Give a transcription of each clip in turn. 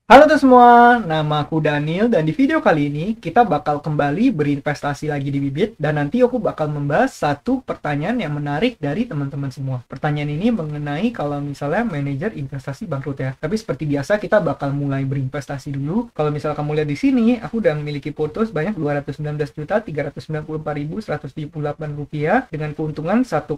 Halo teman semua, nama aku Daniel dan di video kali ini kita bakal kembali berinvestasi lagi di Bibit dan nanti aku bakal membahas satu pertanyaan yang menarik dari teman-teman semua. Pertanyaan ini mengenai kalau misalnya manajer investasi bangkrut ya. Tapi seperti biasa kita bakal mulai berinvestasi dulu. Kalau misalnya kamu lihat di sini, aku udah memiliki porto sebanyak 219.394.178 rupiah dengan keuntungan 1,3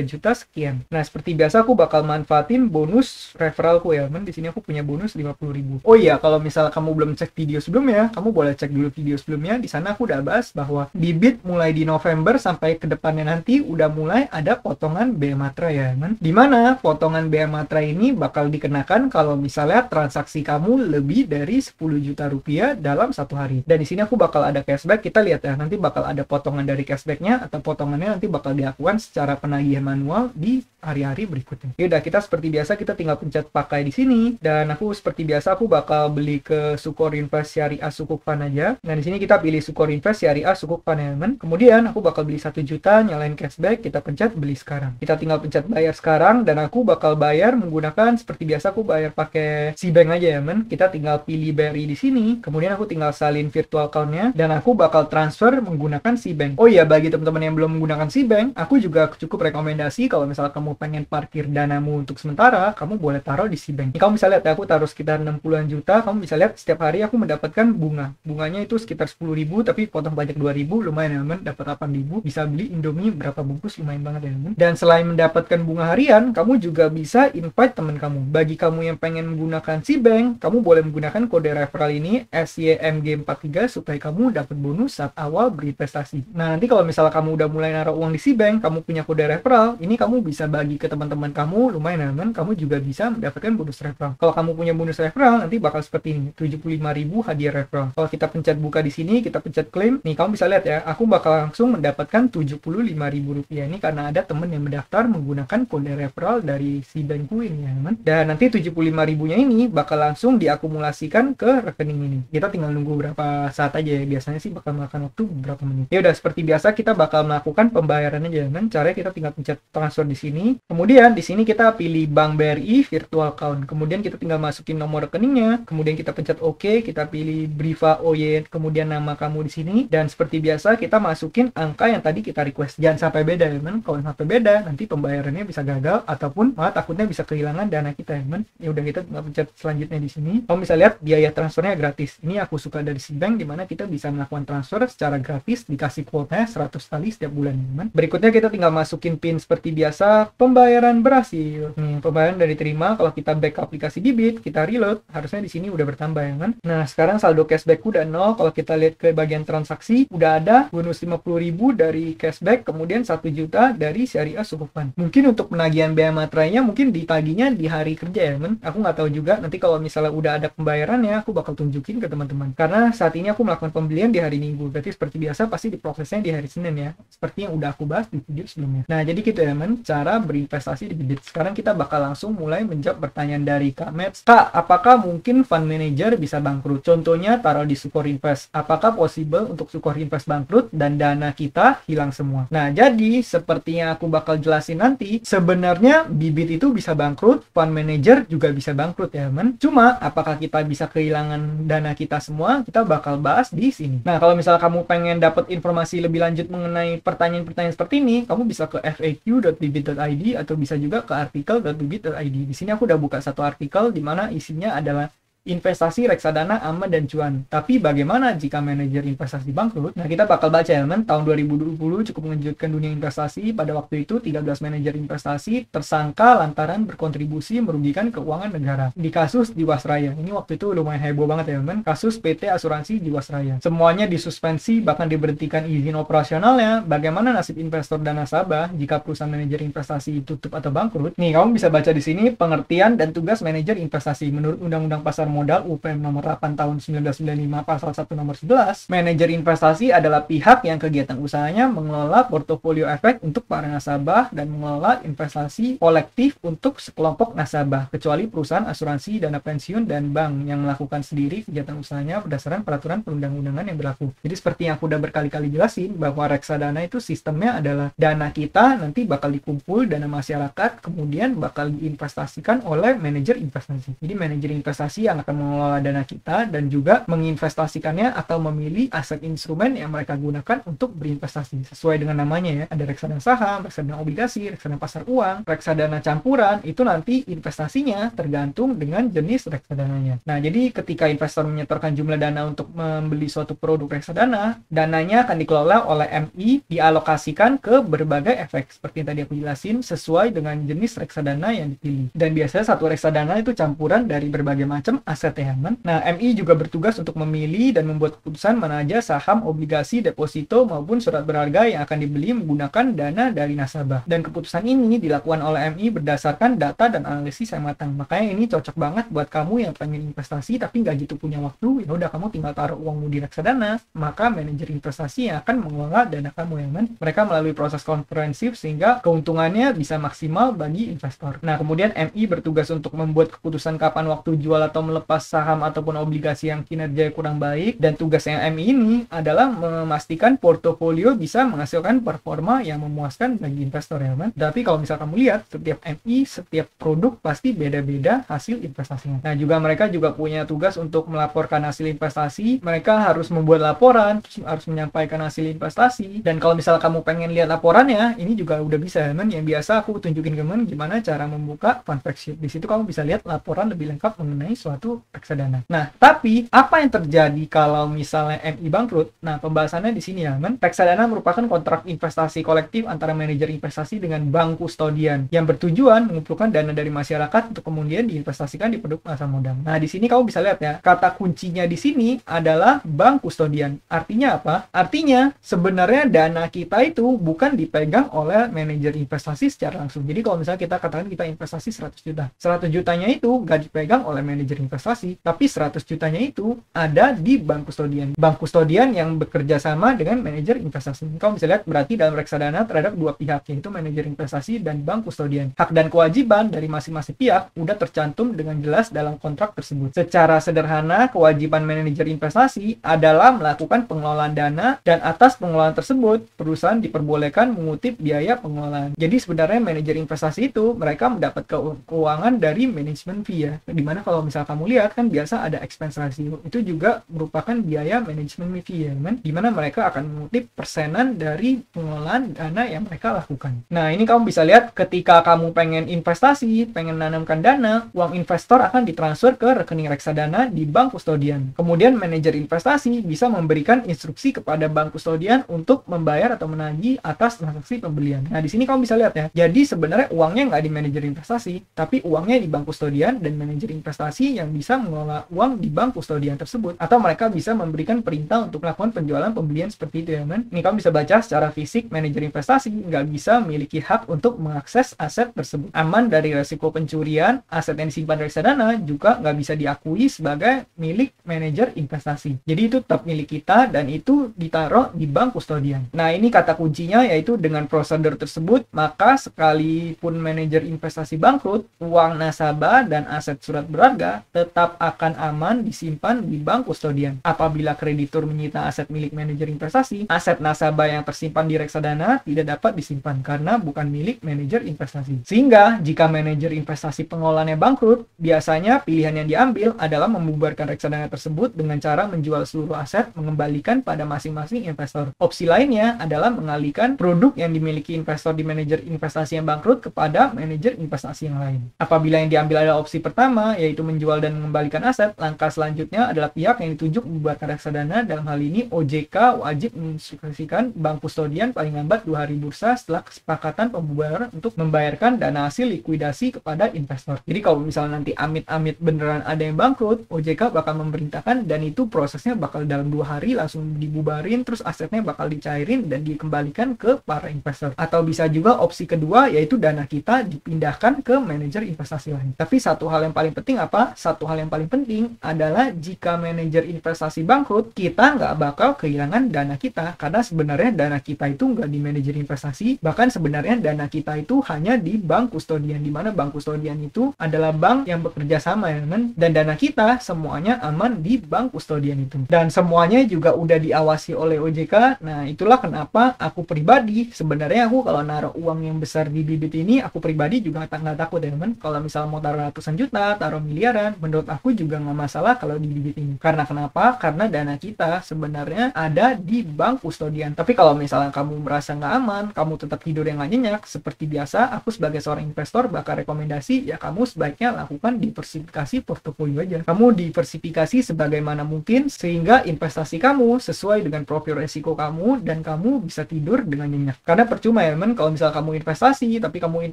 juta sekian. Nah, seperti biasa aku bakal manfaatin bonus referralku ya. Di sini aku punya bonus 50.000. Oh iya, kalau misalnya kamu belum cek video sebelumnya, kamu boleh cek dulu video sebelumnya. Di sana aku udah bahas bahwa Bibit mulai di November sampai ke depannya nanti udah mulai ada potongan BM Matra ya, kan? Dimana potongan BM Matra ini bakal dikenakan kalau misalnya transaksi kamu lebih dari 10 juta rupiah dalam satu hari. Dan di sini aku bakal ada cashback. Kita lihat ya, nanti bakal ada potongan dari cashbacknya atau potongannya nanti bakal dilakukan secara penagihan manual di hari-hari berikutnya. Yaudah, kita seperti biasa kita tinggal pencet pakai di sini dan aku seperti biasa aku bakal beli ke Sukor Invest Syariah Sukukvan aja. Nah, di sini kita pilih Sukor Invest Syariah Sukukvan ya, teman. Kemudian aku bakal beli 1 juta, nyalain cashback, kita pencet beli sekarang. Kita tinggal pencet bayar sekarang dan aku bakal bayar menggunakan seperti biasa aku bayar pakai Cbank aja ya, teman. Kita tinggal pilih BRI di sini, kemudian aku tinggal salin virtual account-nya dan aku bakal transfer menggunakan Cbank. Oh iya, bagi teman-teman yang belum menggunakan Cbank, aku juga cukup rekomendasi kalau misalnya kamu pengen parkir danamu untuk sementara, kamu boleh taruh di Cbank. Kamu bisa lihat ya, aku taruh sekitar 60-an juta, kamu bisa lihat setiap hari aku mendapatkan bunganya itu sekitar 10.000, tapi potong pajak 2.000, lumayan ya teman, dapat 8.000, bisa beli Indomie berapa bungkus, lumayan banget ya teman. Dan selain mendapatkan bunga harian, kamu juga bisa invite teman kamu. Bagi kamu yang pengen menggunakan Cbank, kamu boleh menggunakan kode referral ini SYMG43 supaya kamu dapat bonus saat awal berinvestasi. Nah, nanti kalau misalnya kamu udah mulai naruh uang di Cbank, kamu punya kode referral, ini kamu bisa bagi ke teman-teman kamu, lumayan ya teman, kamu juga bisa mendapatkan bonus referral. Kalau kamu punya bonus referral, nanti bakal seperti ini, 75.000 hadiah referral. Kalau kita pencet buka di sini, kita pencet claim, nih kamu bisa lihat ya, aku bakal langsung mendapatkan 75.000 rupiah ini karena ada temen yang mendaftar menggunakan kode referral dari si bankku ini ya teman. Dan nanti 75.000-nya ini bakal langsung diakumulasikan ke rekening ini. Kita tinggal nunggu berapa saat aja ya, biasanya sih bakal makan waktu beberapa menit. Ya udah, seperti biasa kita bakal melakukan pembayaran aja teman. Caranya kita tinggal pencet transfer di sini. Kemudian di sini kita pilih Bank BRI virtual account. Kemudian kita tinggal masukin nomor rekeningnya. Kemudian kita pencet OK, kita pilih Briva OY, kemudian nama kamu di sini. Dan seperti biasa kita masukin angka yang tadi kita request. Jangan sampai beda ya, teman. Kalau sampai beda, nanti pembayarannya bisa gagal ataupun malah takutnya bisa kehilangan dana kita ya, teman. Ya udah, kita tinggal pencet selanjutnya di sini. Kamu bisa lihat biaya transfernya gratis. Ini aku suka dari Cbank, dimana kita bisa melakukan transfer secara gratis, dikasih kuotanya 100 kali setiap bulan, teman. Berikutnya kita tinggal masukin PIN seperti biasa. Pembayaran berhasil. Pembayaran dari terima. Kalau kita back aplikasi Bibit, kita reload, harusnya di sini udah bertambah ya kan. Nah, sekarang saldo cashback udah 0. Kalau kita lihat ke bagian transaksi, udah ada bonus 50.000 dari cashback, kemudian 1 juta dari Syariah Sukukvan. Mungkin untuk penagihan BM Matranya mungkin ditaginya di hari kerja ya kan. Aku nggak tahu juga, nanti kalau misalnya udah ada pembayarannya, aku bakal tunjukin ke teman-teman. Karena saat ini aku melakukan pembelian di hari Minggu, berarti seperti biasa pasti diprosesnya di hari Senin ya, seperti yang udah aku bahas di video sebelumnya. Nah, jadi gitu ya teman, cara berinvestasi di Bibit. Sekarang kita bakal langsung mulai menjawab pertanyaan dari Kak Mets. Kak, apakah mungkin fund manager bisa bangkrut? Contohnya taruh di Sukor Invest. Apakah possible untuk Sukor Invest bangkrut dan dana kita hilang semua? Nah, jadi seperti yang aku bakal jelasin nanti, sebenarnya Bibit itu bisa bangkrut, fund manager juga bisa bangkrut ya teman. Cuma apakah kita bisa kehilangan dana kita semua? Kita bakal bahas di sini. Nah, kalau misalnya kamu pengen dapat informasi lebih lanjut mengenai pertanyaan-pertanyaan seperti ini, kamu bisa ke faq.bibit.id atau bisa juga ke artikel.bibit.id. Di sini aku udah buka satu artikel di mana isinya adalah investasi reksadana aman dan cuan. Tapi bagaimana jika manajer investasi bangkrut? Nah, kita bakal baca ya, teman. Tahun 2020 cukup mengejutkan dunia investasi. Pada waktu itu, 13 manajer investasi tersangka lantaran berkontribusi merugikan keuangan negara. Di kasus Jiwasraya. Ini waktu itu lumayan heboh banget ya, teman. Kasus PT Asuransi Jiwasraya. Semuanya disuspensi, bahkan diberhentikan izin operasionalnya. Bagaimana nasib investor dan nasabah jika perusahaan manajer investasi tutup atau bangkrut? Nih, kamu bisa baca di sini pengertian dan tugas manajer investasi menurut Undang-Undang Pasar Modal UPM nomor 8 tahun 1995 pasal 1 nomor 11, manajer investasi adalah pihak yang kegiatan usahanya mengelola portofolio efek untuk para nasabah dan mengelola investasi kolektif untuk sekelompok nasabah, kecuali perusahaan asuransi, dana pensiun, dan bank yang melakukan sendiri kegiatan usahanya berdasarkan peraturan perundang-undangan yang berlaku. Jadi seperti yang aku udah berkali-kali jelasin, bahwa reksadana itu sistemnya adalah dana kita nanti bakal dikumpul, dana masyarakat, kemudian bakal diinvestasikan oleh manajer investasi. Jadi manajer investasi yang akan mengelola dana kita dan juga menginvestasikannya atau memilih aset instrumen yang mereka gunakan untuk berinvestasi. Sesuai dengan namanya ya, ada reksadana saham, reksadana obligasi, reksadana pasar uang, reksadana campuran, itu nanti investasinya tergantung dengan jenis reksadananya. Nah, jadi ketika investor menyetorkan jumlah dana untuk membeli suatu produk reksadana, dananya akan dikelola oleh MI, dialokasikan ke berbagai efek seperti yang tadi aku jelasin sesuai dengan jenis reksadana yang dipilih. Dan biasanya satu reksadana itu campuran dari berbagai macam aset ya, teman. Nah, MI juga bertugas untuk memilih dan membuat keputusan mana aja saham, obligasi, deposito maupun surat berharga yang akan dibeli menggunakan dana dari nasabah. Dan keputusan ini dilakukan oleh MI berdasarkan data dan analisis yang matang. Makanya ini cocok banget buat kamu yang pengen investasi tapi nggak gitu punya waktu. Ya udah, kamu tinggal taruh uangmu di reksadana, maka manajer investasi yang akan mengelola dana kamu ya, teman. Mereka melalui proses komprehensif sehingga keuntungannya bisa maksimal bagi investor. Nah, kemudian MI bertugas untuk membuat keputusan kapan waktu jual atau melepas saham ataupun obligasi yang kinerjanya kurang baik, dan tugasnya MI ini adalah memastikan portofolio bisa menghasilkan performa yang memuaskan bagi investor ya, kan? Tapi kalau misal kamu lihat, setiap MI, setiap produk pasti beda-beda hasil investasinya. Nah, juga mereka juga punya tugas untuk melaporkan hasil investasi. Mereka harus membuat laporan, harus menyampaikan hasil investasi. Dan kalau misal kamu pengen lihat laporannya, ini juga udah bisa ya, kan? Yang biasa aku tunjukin ke teman gimana cara membuka fund fact sheet. Di situ kamu bisa lihat laporan lebih lengkap mengenai suatu reksadana. Nah, tapi apa yang terjadi kalau misalnya MI bangkrut? Nah, pembahasannya di sini ya, men. Reksadana merupakan kontrak investasi kolektif antara manajer investasi dengan bank kustodian yang bertujuan mengumpulkan dana dari masyarakat untuk kemudian diinvestasikan di produk pasar modal. Nah, di sini kamu bisa lihat ya, kata kuncinya di sini adalah bank kustodian. Artinya apa? Artinya sebenarnya dana kita itu bukan dipegang oleh manajer investasi secara langsung. Jadi kalau misalnya kita katakan kita investasi 100 juta. 100 jutanya itu nggak dipegang oleh manajer investasi, tapi 100 jutanya itu ada di bank kustodian. Bank kustodian yang bekerja sama dengan manajer investasi. Kamu bisa lihat berarti dalam reksadana terhadap dua pihak, yaitu manajer investasi dan bank kustodian. Hak dan kewajiban dari masing-masing pihak udah tercantum dengan jelas dalam kontrak tersebut. Secara sederhana, kewajiban manajer investasi adalah melakukan pengelolaan dana, dan atas pengelolaan tersebut, perusahaan diperbolehkan mengutip biaya pengelolaan. Jadi sebenarnya manajer investasi itu mereka mendapat keuangan dari manajemen fee ya. Dimana kalau misal kamu lihat kan biasa ada expense ratio, itu juga merupakan biaya manajemen fee ya, kan? Dimana mereka akan mengutip persenan dari pengelolaan dana yang mereka lakukan. Nah, ini kamu bisa lihat ketika kamu pengen investasi, pengen nanamkan dana, uang investor akan ditransfer ke rekening reksadana di bank kustodian. Kemudian manajer investasi bisa memberikan instruksi kepada bank kustodian untuk membayar atau menagih atas transaksi pembelian. Nah, di sini kamu bisa lihat ya. Jadi sebenarnya uangnya nggak di manajer investasi, tapi uangnya di bank kustodian, dan manajer investasi yang bisa mengelola uang di bank kustodian tersebut. Atau mereka bisa memberikan perintah untuk melakukan penjualan pembelian seperti itu ya, kan? Ini kamu bisa baca secara fisik, manajer investasi nggak bisa memiliki hak untuk mengakses aset tersebut. Aman dari resiko pencurian, aset yang disimpan di reksadana juga nggak bisa diakui sebagai milik manajer investasi. Jadi itu tetap milik kita dan itu ditaruh di bank kustodian. Nah, ini kata kuncinya, yaitu dengan prosedur tersebut, maka sekalipun manajer investasi bangkrut, uang nasabah dan aset surat berharga tetap akan aman disimpan di bank kustodian. Apabila kreditur menyita aset milik manajer investasi, aset nasabah yang tersimpan di reksadana tidak dapat disimpan karena bukan milik manajer investasi. Sehingga jika manajer investasi pengelolaannya bangkrut, biasanya pilihan yang diambil adalah membubarkan reksadana tersebut dengan cara menjual seluruh aset, mengembalikan pada masing-masing investor. Opsi lainnya adalah mengalihkan produk yang dimiliki investor di manajer investasi yang bangkrut kepada manajer investasi yang lain. Apabila yang diambil adalah opsi pertama, yaitu menjual dan mengembalikan aset, langkah selanjutnya adalah pihak yang ditunjuk membubarkan reksadana. Dalam hal ini OJK wajib menginstruksikan bank kustodian paling lambat 2 hari bursa setelah kesepakatan pembubaran untuk membayarkan dana hasil likuidasi kepada investor. Jadi kalau misalnya nanti amit-amit beneran ada yang bangkrut, OJK bakal memerintahkan dan itu prosesnya bakal dalam 2 hari langsung dibubarin, terus asetnya bakal dicairin dan dikembalikan ke para investor. Atau bisa juga opsi kedua, yaitu dana kita dipindahkan ke manajer investasi lain. Tapi satu hal yang paling penting apa? Satu hal yang paling penting adalah jika manajer investasi bangkrut, kita nggak bakal kehilangan dana kita, karena sebenarnya dana kita itu nggak di manajer investasi, bahkan sebenarnya dana kita itu hanya di bank kustodian, di mana bank kustodian itu adalah bank yang bekerja sama ya, kan? Dan dana kita semuanya aman di bank kustodian itu. Dan semuanya juga udah diawasi oleh OJK. Nah, itulah kenapa aku pribadi, sebenarnya aku kalau naruh uang yang besar di bibit ini, aku pribadi juga nggak takut ya, kan? Kalau misal mau taruh ratusan juta, taruh miliaran, menurut aku juga nggak masalah kalau di Bibit ini. Karena kenapa? Karena dana kita sebenarnya ada di bank kustodian. Tapi kalau misalnya kamu merasa nggak aman, kamu tetap tidur yang nggak nyenyak, seperti biasa, aku sebagai seorang investor bakal rekomendasi ya kamu sebaiknya lakukan diversifikasi portofolio aja. Kamu diversifikasi sebagaimana mungkin sehingga investasi kamu sesuai dengan profil resiko kamu dan kamu bisa tidur dengan nyenyak. Karena percuma ya men, kalau misalnya kamu investasi tapi kamu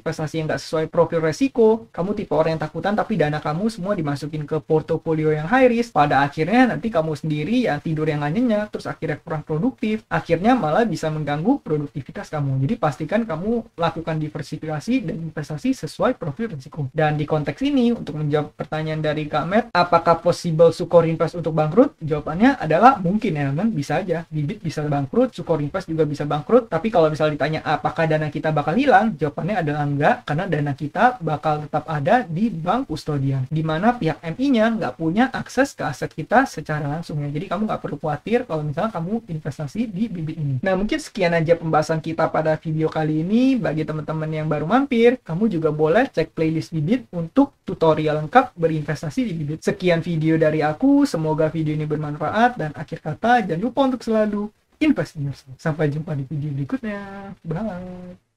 investasi yang nggak sesuai profil resiko, kamu tipe orang yang takutan tapi dana kamu semua dimasukin ke portofolio yang high risk, pada akhirnya nanti kamu sendiri yang tidur yang nggak nyenyak, terus akhirnya kurang produktif, akhirnya malah bisa mengganggu produktivitas kamu. Jadi pastikan kamu lakukan diversifikasi dan investasi sesuai profil risiko. Dan di konteks ini, untuk menjawab pertanyaan dari Kak Matt, apakah possible Sukor Invest untuk bangkrut? Jawabannya adalah mungkin ya kan, bisa aja. Bibit bisa bangkrut, Sukor Invest juga bisa bangkrut, tapi kalau misalnya ditanya apakah dana kita bakal hilang, jawabannya adalah enggak, karena dana kita bakal tetap ada di bank kustodian, di mana pihak MI-nya nggak punya akses ke aset kita secara langsung ya. Jadi kamu nggak perlu khawatir kalau misalnya kamu investasi di Bibit ini. Nah, mungkin sekian aja pembahasan kita pada video kali ini. Bagi teman-teman yang baru mampir, kamu juga boleh cek playlist Bibit untuk tutorial lengkap berinvestasi di Bibit. Sekian video dari aku, semoga video ini bermanfaat, dan akhir kata jangan lupa untuk selalu invest in yourself. Sampai jumpa di video berikutnya. Bye.